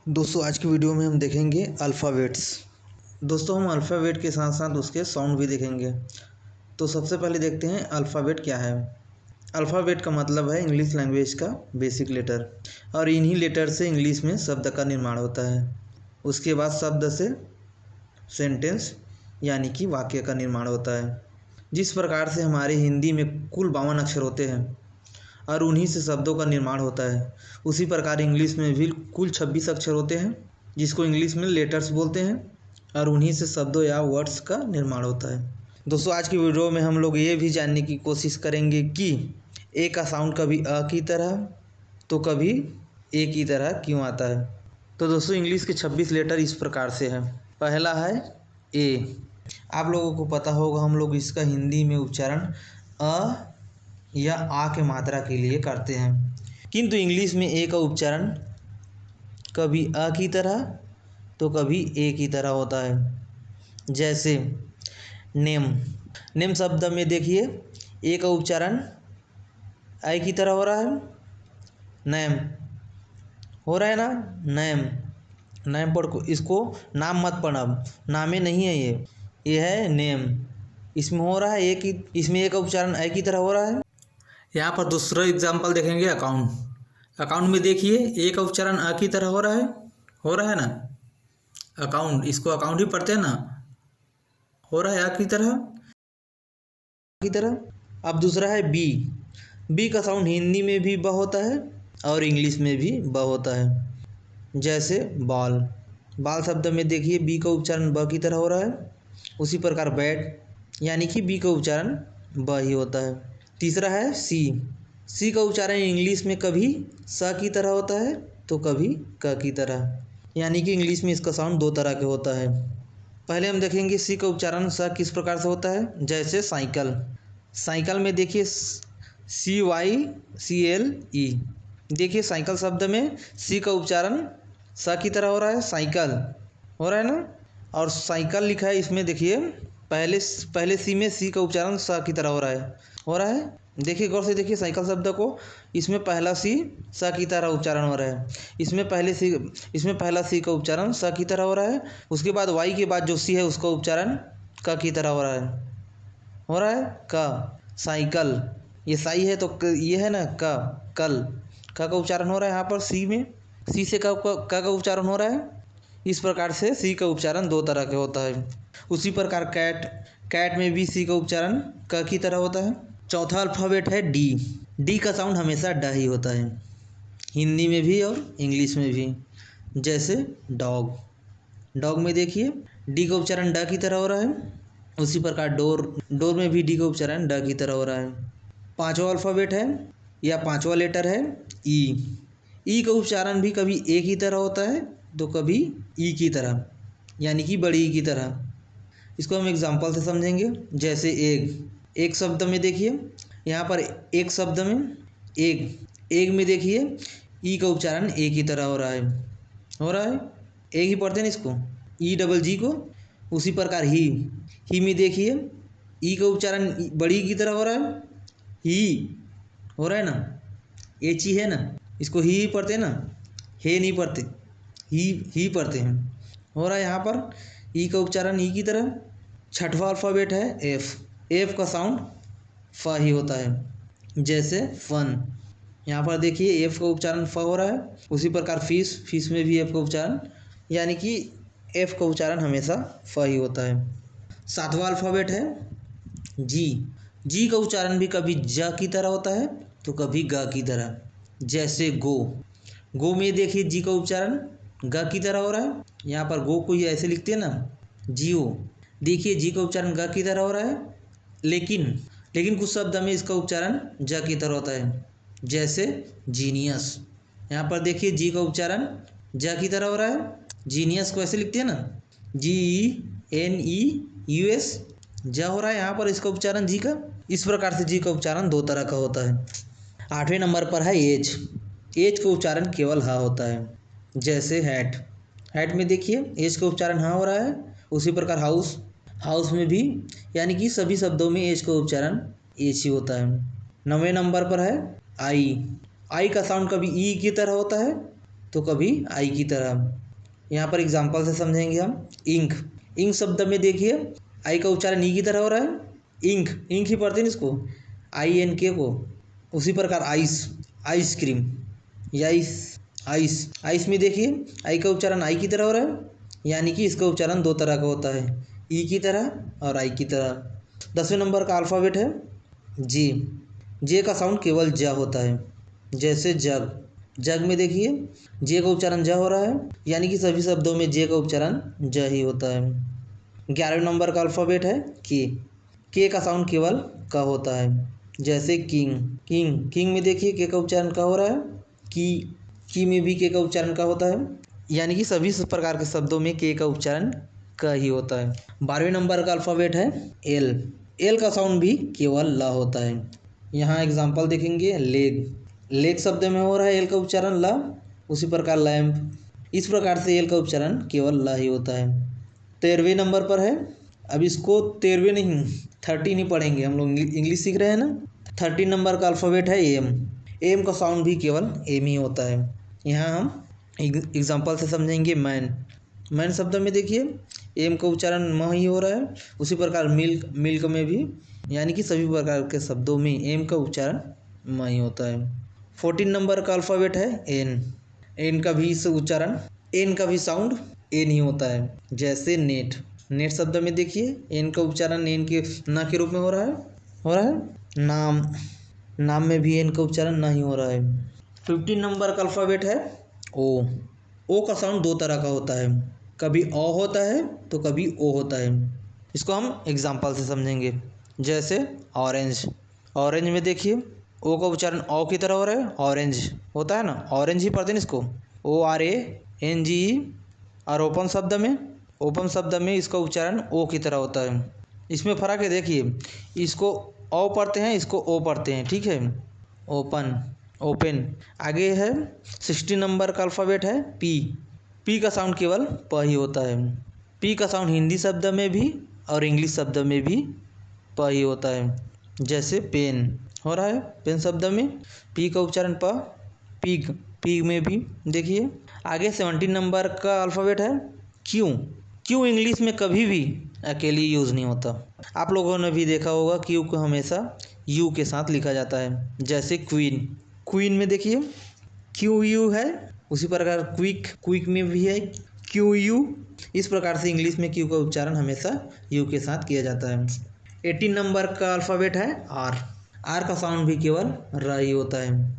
दोस्तों आज की वीडियो में हम देखेंगे अल्फ़ाबेट्स। दोस्तों हम अल्फ़ाबेट के साथ साथ उसके साउंड भी देखेंगे। तो सबसे पहले देखते हैं अल्फ़ाबेट क्या है। अल्फ़ाबेट का मतलब है इंग्लिश लैंग्वेज का बेसिक लेटर, और इन्हीं लेटर से इंग्लिश में शब्द का निर्माण होता है। उसके बाद शब्द से सेंटेंस यानी कि वाक्य का निर्माण होता है। जिस प्रकार से हमारे हिंदी में कुल 52 अक्षर होते हैं और उन्हीं से शब्दों का निर्माण होता है, उसी प्रकार इंग्लिश में भी कुल 26 अक्षर होते हैं जिसको इंग्लिश में लेटर्स बोलते हैं, और उन्हीं से शब्दों या वर्ड्स का निर्माण होता है। दोस्तों आज की वीडियो में हम लोग ये भी जानने की कोशिश करेंगे कि ए का साउंड कभी अ की तरह तो कभी ए की तरह क्यों आता है। तो दोस्तों इंग्लिश के 26 लेटर इस प्रकार से हैं। पहला है ए। आप लोगों को पता होगा हम लोग इसका हिंदी में उच्चारण अ या आ के मात्रा के लिए करते हैं, किंतु इंग्लिश में ए का उच्चारण कभी अ की तरह तो कभी ए की तरह होता है। जैसे नेम, नेम शब्द में देखिए ए का उच्चारण आई की तरह हो रहा है। नैम हो रहा है ना, नैम। नैम पढ़ को, इसको नाम मत पढ़ना, नामे नहीं है ये है नेम। इसमें हो रहा है ए की, इसमें ए का उच्चारण आई की तरह हो रहा है। यहाँ पर दूसरा एग्जाम्पल देखेंगे अकाउंट। अकाउंट में देखिए ए का उच्चारण अ की तरह हो रहा है ना। अकाउंट, इसको अकाउंट ही पढ़ते हैं ना, हो रहा है अ की तरह। अब दूसरा है बी। बी का साउंड हिंदी में भी ब होता है और इंग्लिश में भी ब होता है। जैसे बॉल, बाल शब्द में देखिए बी का उच्चारण ब की तरह हो रहा है। उसी प्रकार बैट यानी कि बी का उच्चारण ब ही होता है। तीसरा है सी। सी का उच्चारण इंग्लिश में कभी स की तरह होता है तो कभी क की तरह, यानी कि इंग्लिश में इसका साउंड दो तरह के होता है। पहले हम देखेंगे सी का उच्चारण स किस प्रकार से होता है। जैसे साइकिल, साइकिल में देखिए CYCLE। देखिए साइकिल शब्द में सी का उच्चारण स की तरह हो रहा है, साइकिल हो रहा है ना। और साइकिल लिखा है इसमें देखिए पहले सी में सी का उच्चारण स की तरह हो रहा है। देखिए गौर से देखिए साइकिल शब्द को, इसमें पहला सी स की तरह उच्चारण हो रहा है। इसमें पहला सी का उच्चारण स की तरह हो रहा है। उसके बाद वाई के बाद जो सी है उसका उच्चारण क की तरह हो रहा है क। साइकिल, ये साई है तो ये है ना क, कल। क का उच्चारण हो रहा है यहाँ पर सी में, सी से क का उच्चारण हो रहा है। इस प्रकार से सी का उच्चारण दो तरह के होता है। उसी प्रकार कैट, कैट में भी सी का उच्चारण क की तरह होता है। चौथा अल्फ़ाबेट है डी। डी का साउंड हमेशा ड ही होता है, हिंदी में भी और इंग्लिश में भी। जैसे डॉग, डॉग में देखिए डी का उच्चारण ड की तरह हो रहा है। उसी प्रकार डोर, डोर में भी डी का उच्चारण ड की तरह हो रहा है। पांचवा अल्फ़ाबेट है या पांचवा लेटर है ई। ई का उच्चारण भी कभी ए की तरह होता है तो कभी ई की तरह, यानी कि बड़ी ई की तरह। इसको हम एग्जाम्पल से समझेंगे। जैसे एग, एक शब्द में देखिए यहाँ पर एक शब्द में एग में देखिए ई का उच्चारण ए की तरह हो रहा है। एग ही पढ़ते हैं ना इसको, ई डबल जी को। उसी प्रकार ही में देखिए ई का उच्चारण बड़ी की तरह हो रहा है, ही हो रहा है ना। एच ही है ना, इसको ही पढ़ते हैं ना, हे नहीं पढ़ते, ही पढ़ते हैं। हो रहा है यहाँ पर ई का उच्चारण ई की तरह। छठवां अल्फ़ाबेट है एफ। एफ का साउंड फ ही होता है। जैसे फन, यहाँ पर देखिए एफ का उच्चारण फ हो रहा है। उसी प्रकार फिश, फिश में भी एफ का उच्चारण, यानी कि एफ का उच्चारण हमेशा फ ही होता है। सातवां अल्फ़ाबेट है जी। जी का उच्चारण भी कभी ज की तरह होता है तो कभी ग की तरह। जैसे गो, गो में देखिए जी का उच्चारण ग की तरह हो रहा है। यहाँ पर गो को ही ऐसे लिखते हैं ना, जियो। देखिए जी का उच्चारण ग की तरह हो रहा है, लेकिन कुछ शब्द में इसका उच्चारण ज की तरह होता है। जैसे जीनियस, यहाँ पर देखिए जी का उच्चारण ज की तरह हो रहा है। जीनियस को ऐसे लिखते हैं ना, GENEUS, ज हो रहा है यहाँ पर इसका उच्चारण जी का। इस प्रकार से जी का उच्चारण दो तरह का होता है। आठवें नंबर पर है एज। एज का उच्चारण केवल ह होता है। जैसे हैट, हैट में देखिए एज का उच्चारण ह हो रहा है। उसी प्रकार हाउस, हाउस में भी, यानी कि सभी शब्दों में एज का उच्चारण एच ही होता है। 9वें नंबर पर है आई। आई का साउंड कभी ई की तरह होता है तो कभी आई की तरह। यहाँ पर एग्जाम्पल से समझेंगे हम। इंक, इंक शब्द में देखिए आई का उच्चारण ई की तरह हो रहा है। इंक, इंक ही पढ़ते हैं इसको, आई एन के को। उसी प्रकार आइस, आइसक्रीम, याइस, आइस, आइस में देखिए आई का उच्चारण आई की तरह हो रहा है, यानी कि इसका उच्चारण दो तरह का होता है, ई की तरह और आई की तरह। 10वें नंबर का अल्फ़ाबेट है जे। जे का साउंड केवल ज होता है, जैसे जग, जग में देखिए जे का उच्चारण ज हो रहा है, यानी कि सभी शब्दों में जे का उच्चारण ज ही होता है। 11वें नंबर का अल्फ़ाबेट है के का साउंड केवल क होता है, जैसे किंग, किंग, किंग में देखिए के का उच्चारण का हो रहा है, की में भी के का उच्चारण का होता है, यानी कि सभी प्रकार के शब्दों में के का उच्चारण क ही होता है। 12वें नंबर का अल्फ़ाबेट है एल। एल का साउंड भी केवल ल होता है। यहाँ एग्जाम्पल देखेंगे, लेग, लेग शब्द में हो रहा है एल का उच्चारण ल, उसी प्रकार लैम्प, इस प्रकार से एल का उच्चारण केवल ल ही होता है। 13वें नंबर पर है, अब इसको 13वें नहीं 30 नहीं पढ़ेंगे, हम लोग इंग्लिश सीख रहे हैं ना। 13 नंबर का अल्फ़ाबेट है एम। एम का साउंड भी केवल एम ही होता है। यहाँ हम एग्जाम्पल से समझेंगे, मैन, मैन शब्द में देखिए एम का उच्चारण म ही हो रहा है, उसी प्रकार मिल्क, मिल्क में भी, यानी कि सभी प्रकार के शब्दों में एम का उच्चारण म ही होता है। 14 नंबर का अल्फ़ाबेट है एन। एन का भी उच्चारण, एन का भी साउंड एन ही होता है, जैसे नेट, नेट शब्द में देखिए एन का उच्चारण एन के ना के रूप में हो रहा है, नाम, नाम में भी एन का उच्चारण ना ही हो रहा है। 15 नंबर का अल्फ़ाबेट है ओ। ओ का साउंड दो तरह का होता है, कभी ओ होता है तो कभी ओ होता है। इसको हम एग्जाम्पल से समझेंगे, जैसे ऑरेंज, ऑरेंज में देखिए ओ का उच्चारण ओ की तरह हो रहा है, ऑरेंज होता है ना, ऑरेंज ही पढ़ते हैं इसको, ORANGE। और ओपन शब्द में, ओपन शब्द में इसका उच्चारण ओ की तरह होता है। इसमें फ़र्क है देखिए, इसको ओ पढ़ते हैं, इसको ओ पढ़ते हैं, ठीक है, ओपन, ओपन। आगे है 16 नंबर का अल्फ़ाबेट है पी। पी का साउंड केवल प ही होता है। पी का साउंड हिंदी शब्द में भी और इंग्लिश शब्द में भी प ही होता है, जैसे पेन हो रहा है, पेन शब्द में पी का उच्चारण प, पिग, पिग में भी देखिए। आगे 17 नंबर का अल्फ़ाबेट है क्यू। क्यू इंग्लिश में कभी भी अकेली यूज़ नहीं होता, आप लोगों ने भी देखा होगा क्यू को हमेशा यू के साथ लिखा जाता है, जैसे क्वीन, क्वीन में देखिए क्यू यू है, उसी प्रकार क्विक, क्विक में भी है क्यू यू। इस प्रकार से इंग्लिश में क्यू का उच्चारण हमेशा यू के साथ किया जाता है। 18 नंबर का अल्फ़ाबेट है आर। आर का साउंड भी केवल र ही होता है,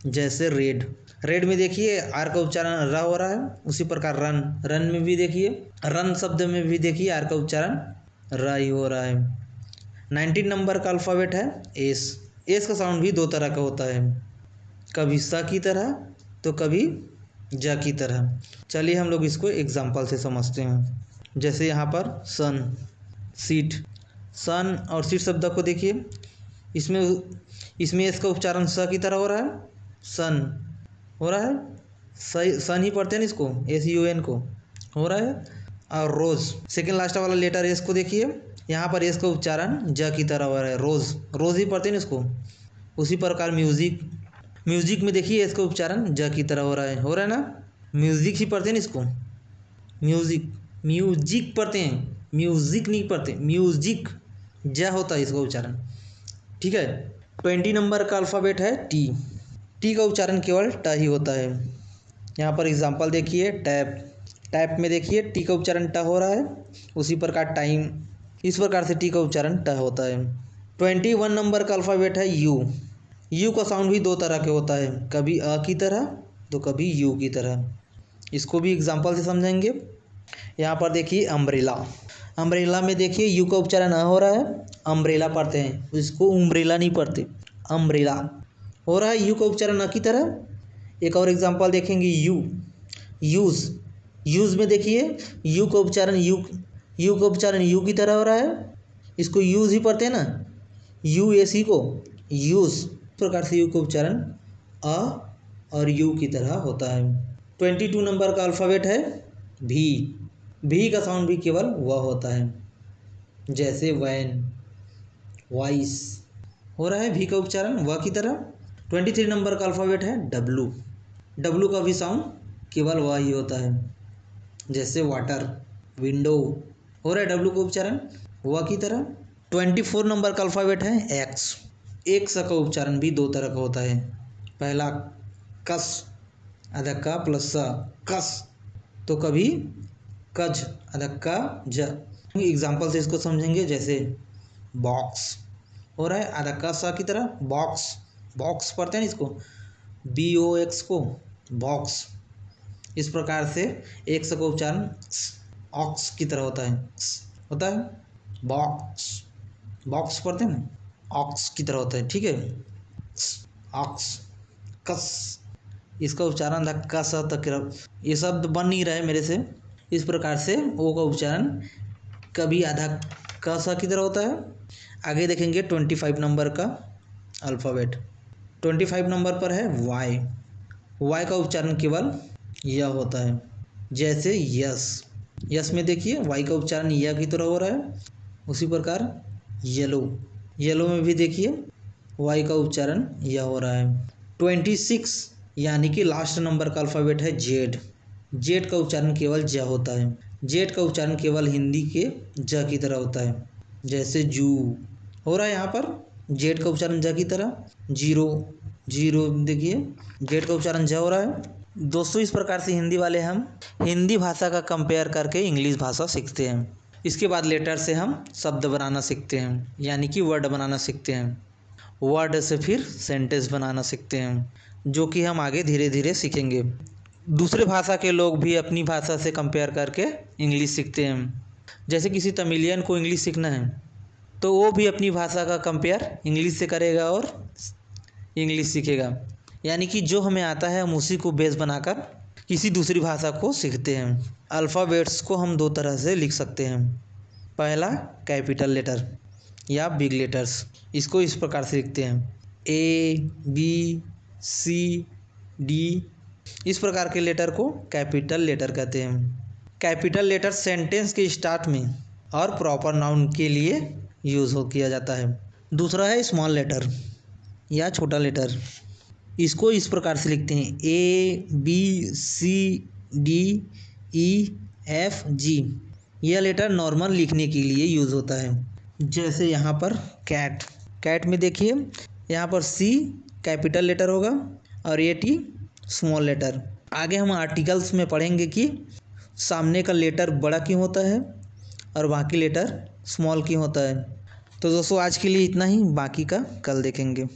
जैसे रेड, रेड में देखिए आर का उच्चारण र हो रहा है, उसी प्रकार रन, रन में भी देखिए, रन शब्द में भी देखिए आर का उच्चारण र ही हो रहा है। 19 नंबर का अल्फ़ाबेट है एस। एस का साउंड भी दो तरह का होता है, कभी स की तरह तो कभी ज की तरह। चलिए हम लोग इसको एग्जाम्पल से समझते हैं, जैसे यहाँ पर सन, सीट, सन और सीट शब्द को देखिए, इसमें इसमें इसका उच्चारण स की तरह हो रहा है, सन हो रहा है, सही सन ही पढ़ते हैं ना इसको, SUN को हो रहा है। और रोज़, सेकेंड लास्ट वाला लेटर एस को देखिए, यहाँ पर एस का उच्चारण ज की तरह हो रहा है, रोज़, रोज़ ही पढ़ते हैं ना इसको। उसी प्रकार म्यूज़िक, म्यूज़िक में देखिए इसका उच्चारण ज की तरह हो रहा है ना, म्यूज़िक ही पढ़ते हैं ना इसको, म्यूज़िक, म्यूजिक पढ़ते हैं, म्यूज़िक नहीं पढ़ते, म्यूजिक, ज होता है इसका उच्चारण, ठीक है। 20 नंबर का अल्फ़ाबेट है टी। टी का उच्चारण केवल ट ही होता है। यहाँ पर एग्जांपल देखिए, टैप, टैप में देखिए टी का उच्चारण ट हो रहा है, उसी प्रकार टाइम, इस प्रकार से टी का उच्चारण ट होता है। 21 नंबर का अल्फ़ाबेट है यू। यू का साउंड भी दो तरह के होता है, कभी अ की तरह तो कभी यू की तरह। इसको भी एग्जांपल से समझेंगे। यहाँ पर देखिए अम्ब्रेला, अम्ब्रेला में देखिए यू का उच्चारण अ हो रहा है, अम्ब्रेला पढ़ते हैं, इसको उम्ब्रेला नहीं पढ़ते, अम्ब्रेला हो रहा है यू का उच्चारण अ की तरह। एक और एग्जांपल देखेंगे यू, यूज़, यूज़ में देखिए यू का उच्चारण यू की तरह हो रहा है, इसको यूज़ ही पढ़ते हैं ना, UAC को यूज़, इस प्रकार से यू का उच्चारण अ और यू की तरह होता है। 22 नंबर का अल्फ़ाबेट है भी। भी का साउंड भी केवल व होता है, जैसे वैन, वॉइस हो रहा है भी का उच्चारण व की तरह। 23 नंबर का अल्फ़ाबेट है डब्लू। डब्लू का भी साउंड केवल वह ही होता है। जैसे वाटर, विंडो। हो रहा है डब्लू का उच्चारण हुआ की तरह। 24 नंबर का अल्फ़ाबेट है एक्स। एक्स का उच्चारण भी दो तरह का होता है। पहला कस, अधक का प्लस सा, कस। तो कभी कज, अधक का ज। एग्जाम्पल से इसको समझेंगे, जैसे बॉक्स हो रहा है अधक का सा की तरह, बॉक्स। बॉक्स पढ़ते हैं ना इसको, BOX को, बॉक्स। इस प्रकार से एक्स का उच्चारण ऑक्स की तरह होता है, होता है बॉक्स। बॉक्स पढ़ते हैं ना, ऑक्स की तरह होता है, ठीक है। ऑक्स, कस। इसका उच्चारण था कस तक। ये शब्द बन नहीं रहा है मेरे से। इस प्रकार से ओ का उच्चारण कभी आधा क सा की तरह होता है। आगे देखेंगे 25 नंबर का अल्फ़ाबेट। 25 नंबर पर है वाई। वाई का उच्चारण केवल यह होता है, जैसे यस। यस में देखिए वाई का उच्चारण यह की तरह हो रहा है। उसी प्रकार येलो, येलो में भी देखिए वाई का उच्चारण यह हो रहा है। 26 यानी कि लास्ट नंबर का अल्फ़ाबेट है जेड। जेड का उच्चारण केवल ज होता है। जेड का उच्चारण केवल हिंदी के ज की तरह होता है, जैसे जू। हो रहा है यहाँ पर जेड का उच्चारण ज की तरह। जीरो, जीरो देखिए जेड का उच्चारण ज हो रहा है। दोस्तों इस प्रकार से हिंदी वाले हम हिंदी भाषा का कंपेयर करके इंग्लिश भाषा सीखते हैं। इसके बाद लेटर से हम शब्द बनाना सीखते हैं, यानी कि वर्ड बनाना सीखते हैं। वर्ड से फिर सेंटेंस बनाना सीखते हैं, जो कि हम आगे धीरे धीरे सीखेंगे। दूसरे भाषा के लोग भी अपनी भाषा से कंपेयर करके इंग्लिश सीखते हैं। जैसे किसी तमिलियन को इंग्लिश सीखना है तो वो भी अपनी भाषा का कंपेयर इंग्लिश से करेगा और इंग्लिश सीखेगा। यानी कि जो हमें आता है हम उसी को बेस बनाकर किसी दूसरी भाषा को सीखते हैं। अल्फ़ाबेट्स को हम दो तरह से लिख सकते हैं। पहला कैपिटल लेटर या बिग लेटर्स, इसको इस प्रकार से लिखते हैं ABCD। इस प्रकार के लेटर को कैपिटल लेटर कहते हैं। कैपिटल लेटर सेंटेंस के स्टार्ट में और प्रॉपर नाउन के लिए यूज़ किया जाता है। दूसरा है स्मॉल लेटर या छोटा लेटर। इसको इस प्रकार से लिखते हैं ABCDEFG। यह लेटर नॉर्मल लिखने के लिए यूज़ होता है। जैसे यहाँ पर कैट, कैट में देखिए यहाँ पर C कैपिटल लेटर होगा और AT स्मॉल लेटर। आगे हम आर्टिकल्स में पढ़ेंगे कि सामने का लेटर बड़ा क्यों होता है और बाकी लेटर स्मॉल क्यों होता है। तो दोस्तों आज के लिए इतना ही, बाकी का कल देखेंगे।